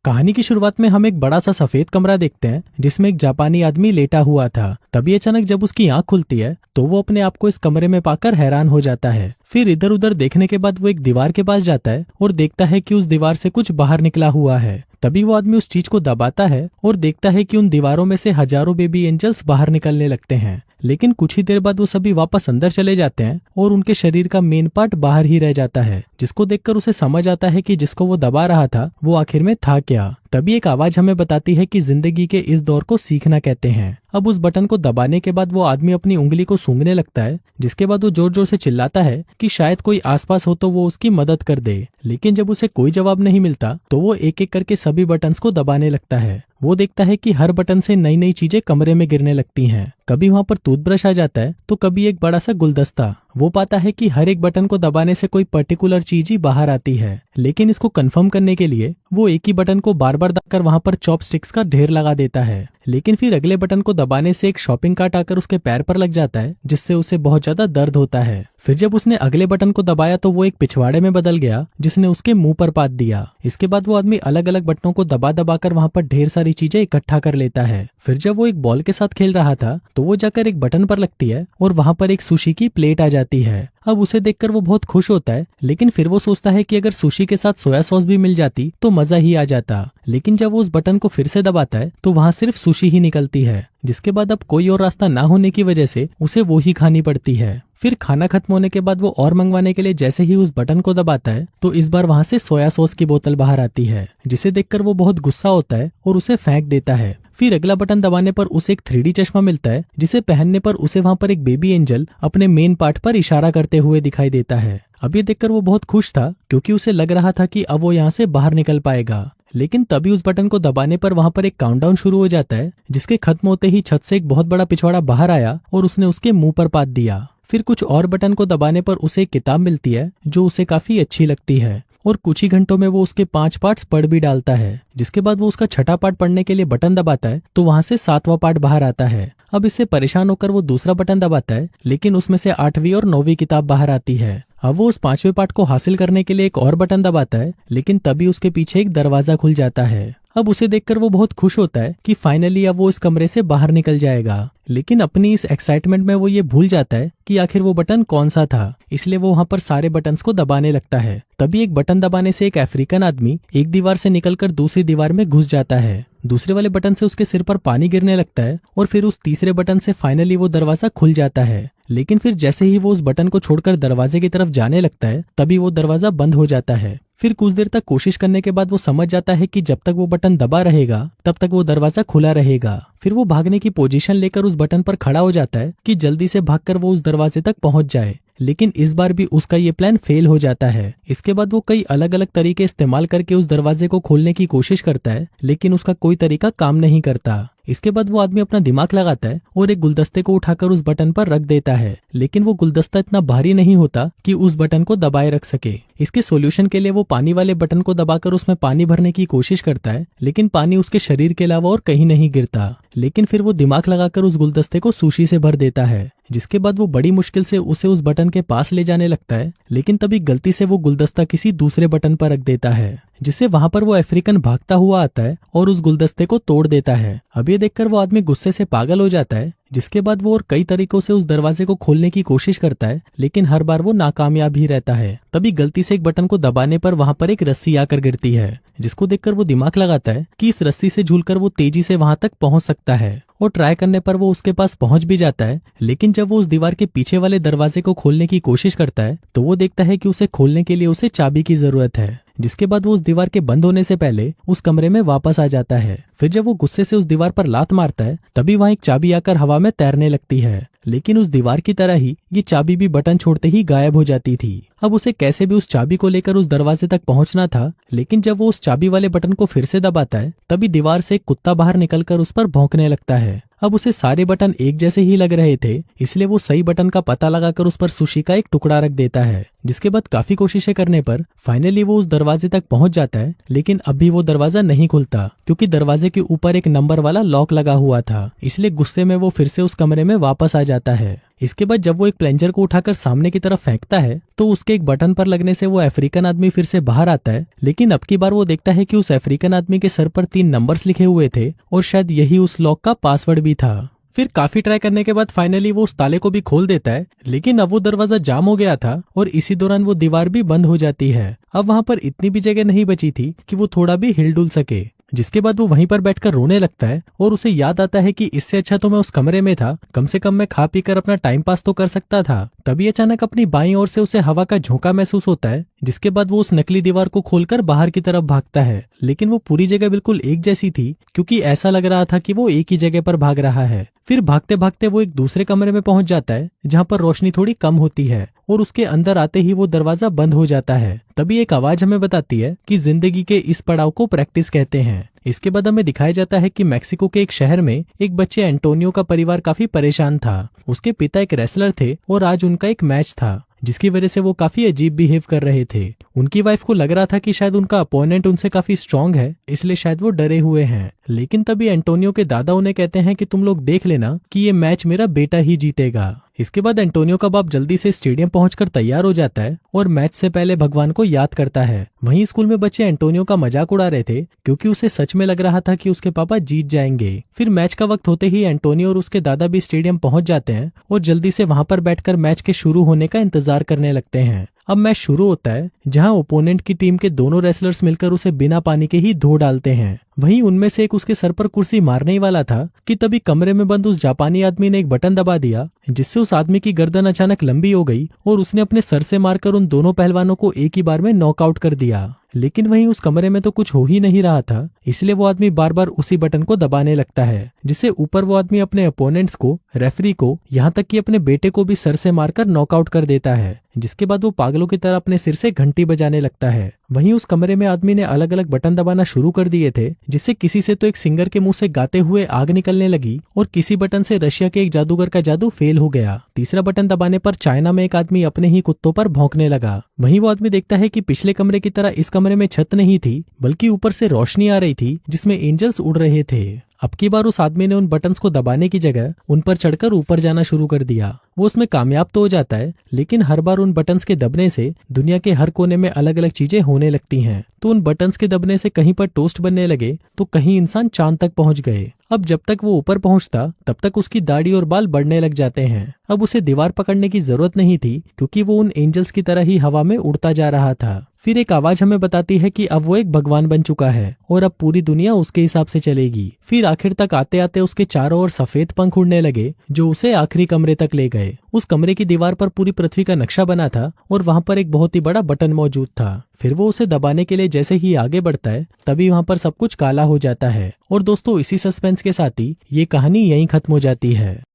कहानी की शुरुआत में हम एक बड़ा सा सफेद कमरा देखते हैं जिसमें एक जापानी आदमी लेटा हुआ था। तभी अचानक जब उसकी आंख खुलती है तो वो अपने आप को इस कमरे में पाकर हैरान हो जाता है। फिर इधर उधर देखने के बाद वो एक दीवार के पास जाता है और देखता है कि उस दीवार से कुछ बाहर निकला हुआ है। तभी वो आदमी उस चीज को दबाता है और देखता है कि उन दीवारों में से हजारों बेबी एंजल्स बाहर निकलने लगते हैं। लेकिन कुछ ही देर बाद वो सभी वापस अंदर चले जाते हैं और उनके शरीर का मेन पार्ट बाहर ही रह जाता है, जिसको देखकर उसे समझ आता है कि जिसको वो दबा रहा था वो आखिर में था क्या। तभी एक आवाज हमें बताती है कि जिंदगी के इस दौर को सीखना कहते हैं। अब उस बटन को दबाने के बाद वो आदमी अपनी उंगली को सूंघने लगता है, जिसके बाद वो जोर जोर से चिल्लाता है कि शायद कोई आसपास हो तो वो उसकी मदद कर दे। लेकिन जब उसे कोई जवाब नहीं मिलता तो वो एक एक करके सभी बटन्स को दबाने लगता है। वो देखता है कि हर बटन से नई नई चीजें कमरे में गिरने लगती हैं। कभी वहां पर टूथब्रश आ जाता है तो कभी एक बड़ा सा गुलदस्ता। वो पाता है कि हर एक बटन को दबाने से कोई पर्टिकुलर चीज ही बाहर आती है। लेकिन इसको कंफर्म करने के लिए वो एक ही बटन को बार बार दबाकर वहां पर चॉपस्टिक्स का ढेर लगा देता है। लेकिन फिर अगले बटन को दबाने से एक शॉपिंग कार्ट आकर उसके पैर पर लग जाता है, जिससे उसे बहुत ज्यादा दर्द होता है। फिर जब उसने अगले बटन को दबाया तो वो एक पिछवाड़े में बदल गया, जिसने उसके मुंह पर पात दिया। इसके बाद वो आदमी अलग अलग बटनों को दबा दबाकर वहां पर ढेर सारी चीजें इकट्ठा कर लेता है। फिर जब वो एक बॉल के साथ खेल रहा था तो वो जाकर एक बटन पर लगती है और वहां पर एक सुशी की प्लेट आ जाती है। अब उसे देखकर वो बहुत खुश होता है, लेकिन फिर वो सोचता है कि अगर सुशी के साथ सोया सॉस भी मिल जाती तो मजा ही आ जाता। लेकिन जब वो उस बटन को फिर से दबाता है तो वहां सिर्फ सुशी ही निकलती है, जिसके बाद अब कोई और रास्ता ना होने की वजह से उसे वो ही खानी पड़ती है। फिर खाना खत्म होने के बाद वो और मंगवाने के लिए जैसे ही उस बटन को दबाता है तो इस बार वहां से सोया सॉस की बोतल बाहर आती है, जिसे देखकर वो बहुत गुस्सा होता है और उसे फेंक देता है। फिर अगला बटन दबाने पर उसे एक 3D चश्मा मिलता है, जिसे पहनने पर उसे वहां पर एक बेबी एंजल अपने मेन पार्ट पर इशारा करते हुए दिखाई देता है। अब ये देखकर वो बहुत खुश था, क्योंकि उसे लग रहा था कि अब वो यहाँ से बाहर निकल पाएगा। लेकिन तभी उस बटन को दबाने पर वहां पर एक काउंटडाउन शुरू हो जाता है, जिसके खत्म होते ही छत से एक बहुत बड़ा पिछवाड़ा बाहर आया और उसने उसके मुंह पर पात दिया। फिर कुछ और बटन को दबाने पर उसे एक किताब मिलती है जो उसे काफी अच्छी लगती है और कुछ ही घंटों में वो उसके 5 पार्ट्स पढ़ भी डालता है। जिसके बाद वो उसका छठा पार्ट पढ़ने के लिए बटन दबाता है तो वहां से 7वां पार्ट बाहर आता है। अब इससे परेशान होकर वो दूसरा बटन दबाता है, लेकिन उसमें से 8वीं और 9वीं किताब बाहर आती है। अब वो उस 5वें पार्ट को हासिल करने के लिए एक और बटन दबाता है, लेकिन तभी उसके पीछे एक दरवाजा खुल जाता है। अब उसे देखकर वो बहुत खुश होता है कि फाइनली अब वो इस कमरे से बाहर निकल जाएगा। लेकिन अपनी इस एक्साइटमेंट में वो ये भूल जाता है कि आखिर वो बटन कौन सा था, इसलिए वो वहां पर सारे बटन्स को दबाने लगता है। तभी एक बटन दबाने से एक अफ्रीकन आदमी एक दीवार से निकलकर दूसरी दीवार में घुस जाता है। दूसरे वाले बटन से उसके सिर पर पानी गिरने लगता है और फिर उस तीसरे बटन से फाइनली वो दरवाजा खुल जाता है। लेकिन फिर जैसे ही वो उस बटन को छोड़कर दरवाजे की तरफ जाने लगता है तभी वो दरवाजा बंद हो जाता है। फिर कुछ देर तक कोशिश करने के बाद वो समझ जाता है कि जब तक वो बटन दबा रहेगा तब तक वो दरवाजा खुला रहेगा। फिर वो भागने की पोजीशन लेकर उस बटन पर खड़ा हो जाता है कि जल्दी से भागकर वो उस दरवाजे तक पहुंच जाए। लेकिन इस बार भी उसका ये प्लान फेल हो जाता है। इसके बाद वो कई अलग अलग तरीके इस्तेमाल करके उस दरवाजे को खोलने की कोशिश करता है, लेकिन उसका कोई तरीका काम नहीं करता। इसके बाद वो आदमी अपना दिमाग लगाता है और एक गुलदस्ते को उठाकर उस बटन पर रख देता है, लेकिन वो गुलदस्ता इतना भारी नहीं होता कि उस बटन को दबाए रख सके। इसके सॉल्यूशन के लिए वो पानी वाले बटन को दबाकर उसमें पानी भरने की कोशिश करता है, लेकिन पानी उसके शरीर के अलावा और कहीं नहीं गिरता। लेकिन फिर वो दिमाग लगाकर उस गुलदस्ते को सुशी से भर देता है, जिसके बाद वो बड़ी मुश्किल से उसे उस बटन के पास ले जाने लगता है, लेकिन तभी गलती से वो गुलदस्ता किसी दूसरे बटन पर रख देता है, जिससे वहां पर वो अफ्रीकन भागता हुआ आता है और उस गुलदस्ते को तोड़ देता है। अब ये देखकर वो आदमी गुस्से से पागल हो जाता है, जिसके बाद वो और कई तरीकों से उस दरवाजे को खोलने की कोशिश करता है, लेकिन हर बार वो नाकामयाब ही रहता है। तभी गलती से एक बटन को दबाने पर वहां पर एक रस्सी आकर गिरती है, जिसको देखकर वो दिमाग लगाता है कि इस रस्सी से झूलकर वो तेजी से वहां तक पहुंच सकता है और ट्राई करने पर वो उसके पास पहुंच भी जाता है। लेकिन जब वो उस दीवार के पीछे वाले दरवाजे को खोलने की कोशिश करता है तो वो देखता है कि उसे खोलने के लिए उसे चाबी की जरूरत है, जिसके बाद वो उस दीवार के बंद होने से पहले उस कमरे में वापस आ जाता है। फिर जब वो गुस्से से उस दीवार पर लात मारता है तभी वहां एक चाबी आकर हवा में तैरने लगती है, लेकिन उस दीवार की तरह ही ये चाबी भी बटन छोड़ते ही गायब हो जाती थी। अब उसे कैसे भी उस चाबी को लेकर उस दरवाजे तक पहुंचना था, लेकिन जब वो उस चाबी वाले बटन को फिर से दबाता है तभी दीवार से एक कुत्ता बाहर निकलकर उस पर भौंकने लगता है। अब उसे सारे बटन एक जैसे ही लग रहे थे, इसलिए वो सही बटन का पता लगाकर उस पर सुशी का एक टुकड़ा रख देता है, जिसके बाद काफी कोशिशें करने पर फाइनली वो उस दरवाजे तक पहुंच जाता है। लेकिन अभी वो दरवाजा नहीं खुलता, क्योंकि दरवाजे के ऊपर एक नंबर वाला लॉक लगा हुआ था। इसलिए गुस्से में वो फिर से उस कमरे में वापस आ जाता है। इसके बाद जब वो एक प्लेंजर को उठाकर सामने की तरफ फेंकता है तो उसके एक बटन पर लगने से वो अफ्रीकन आदमी फिर से बाहर आता है, लेकिन अब की बार वो देखता है कि उस अफ्रीकन आदमी के सर पर 3 नंबर्स लिखे हुए थे और शायद यही उस लॉक का पासवर्ड भी था। फिर काफी ट्राई करने के बाद फाइनली वो उस ताले को भी खोल देता है, लेकिन अब वो दरवाजा जाम हो गया था और इसी दौरान वो दीवार भी बंद हो जाती है। अब वहां पर इतनी भी जगह नहीं बची थी कि वो थोड़ा भी हिल डुल सके, जिसके बाद वो वहीं पर बैठकर रोने लगता है और उसे याद आता है कि इससे अच्छा तो मैं उस कमरे में था, कम से कम मैं खा पी कर अपना टाइम पास तो कर सकता था। तभी अचानक अपनी बाईं ओर से उसे हवा का झोंका महसूस होता है, जिसके बाद वो उस नकली दीवार को खोलकर बाहर की तरफ भागता है, लेकिन वो पूरी जगह बिल्कुल एक जैसी थी क्योंकि ऐसा लग रहा था कि वो एक ही जगह पर भाग रहा है। फिर भागते भागते वो एक दूसरे कमरे में पहुंच जाता है जहां पर रोशनी थोड़ी कम होती है और उसके अंदर आते ही वो दरवाजा बंद हो जाता है। तभी एक आवाज हमें बताती है कि जिंदगी के इस पड़ाव को प्रैक्टिस कहते हैं। इसके बाद हमें दिखाया जाता है कि मेक्सिको के एक शहर में एक बच्चे एंटोनियो का परिवार काफी परेशान था। उसके पिता एक रेसलर थे और आज उनका एक मैच था, जिसकी वजह से वो काफी अजीब बिहेव कर रहे थे। उनकी वाइफ को लग रहा था कि शायद उनका अपोनेंट उनसे काफी स्ट्रांग है, इसलिए शायद वो डरे हुए हैं। लेकिन तभी एंटोनियो के दादा उन्हें कहते हैं कि तुम लोग देख लेना कि ये मैच मेरा बेटा ही जीतेगा। इसके बाद एंटोनियो का बाप जल्दी से स्टेडियम पहुंचकर तैयार हो जाता है और मैच से पहले भगवान को याद करता है। वहीं स्कूल में बच्चे एंटोनियो का मजाक उड़ा रहे थे क्योंकि उसे सच में लग रहा था कि उसके पापा जीत जाएंगे। फिर मैच का वक्त होते ही एंटोनियो और उसके दादा भी स्टेडियम पहुंच जाते हैं और जल्दी से वहां पर बैठकर मैच के शुरू होने का इंतजार करने लगते हैं। अब मैच शुरू होता है जहां ओपोनेंट की टीम के दोनों रेसलर्स मिलकर उसे बिना पानी के ही धो डालते हैं। वहीं उनमें से एक उसके सर पर कुर्सी मारने ही वाला था कि तभी कमरे में बंद उस जापानी आदमी ने एक बटन दबा दिया, जिससे उस आदमी की गर्दन अचानक लंबी हो गई और उसने अपने सर से मारकर उन दोनों पहलवानों को एक ही बार में नॉकआउट कर दिया। लेकिन वहीं उस कमरे में तो कुछ हो ही नहीं रहा था, इसलिए वो आदमी बार बार उसी बटन को दबाने लगता है, जिससे ऊपर वो आदमी अपने अपोनेंट्स को, रेफरी को, यहाँ तक कि अपने बेटे को भी सर से मारकर नॉकआउट कर देता है। जिसके बाद वो पागलों की तरह अपने सिर से घंटी बजाने लगता है। वहीं उस कमरे में आदमी ने अलग अलग बटन दबाना शुरू कर दिए थे, जिससे किसी से तो एक सिंगर के मुंह से गाते हुए आग निकलने लगी और किसी बटन से रशिया के एक जादूगर का जादू फेल हो गया। तीसरा बटन दबाने पर चाइना में एक आदमी अपने ही कुत्तों पर भौंकने लगा। वहीं वो आदमी देखता है कि पिछले कमरे की तरह इस कमरे में छत नहीं थी, बल्कि ऊपर से रोशनी आ रही थी जिसमें एंजल्स उड़ रहे थे। अब की बार उस आदमी ने उन बटन्स को दबाने की जगह उन पर चढ़कर ऊपर जाना शुरू कर दिया। वो उसमें कामयाब तो हो जाता है, लेकिन हर बार उन बटन्स के दबने से दुनिया के हर कोने में अलग अलग चीजें होने लगती हैं। तो उन बटन्स के दबने से कहीं पर टोस्ट बनने लगे तो कहीं इंसान चांद तक पहुंच गए। अब जब तक वो ऊपर पहुंचता तब तक उसकी दाढ़ी और बाल बढ़ने लग जाते हैं। अब उसे दीवार पकड़ने की जरूरत नहीं थी क्योंकि वो उन एंजल्स की तरह ही हवा में उड़ता जा रहा था। फिर एक आवाज हमें बताती है कि अब वो एक भगवान बन चुका है और अब पूरी दुनिया उसके हिसाब से चलेगी। फिर आखिर तक आते आते उसके चारों ओर सफेद पंख उड़ने लगे जो उसे आखिरी कमरे तक ले गए। उस कमरे की दीवार पर पूरी पृथ्वी का नक्शा बना था और वहां पर एक बहुत ही बड़ा बटन मौजूद था। फिर वो उसे दबाने के लिए जैसे ही आगे बढ़ता है तभी वहां पर सब कुछ काला हो जाता है। और दोस्तों, इसी सस्पेंस के साथ ही ये कहानी यहीं खत्म हो जाती है।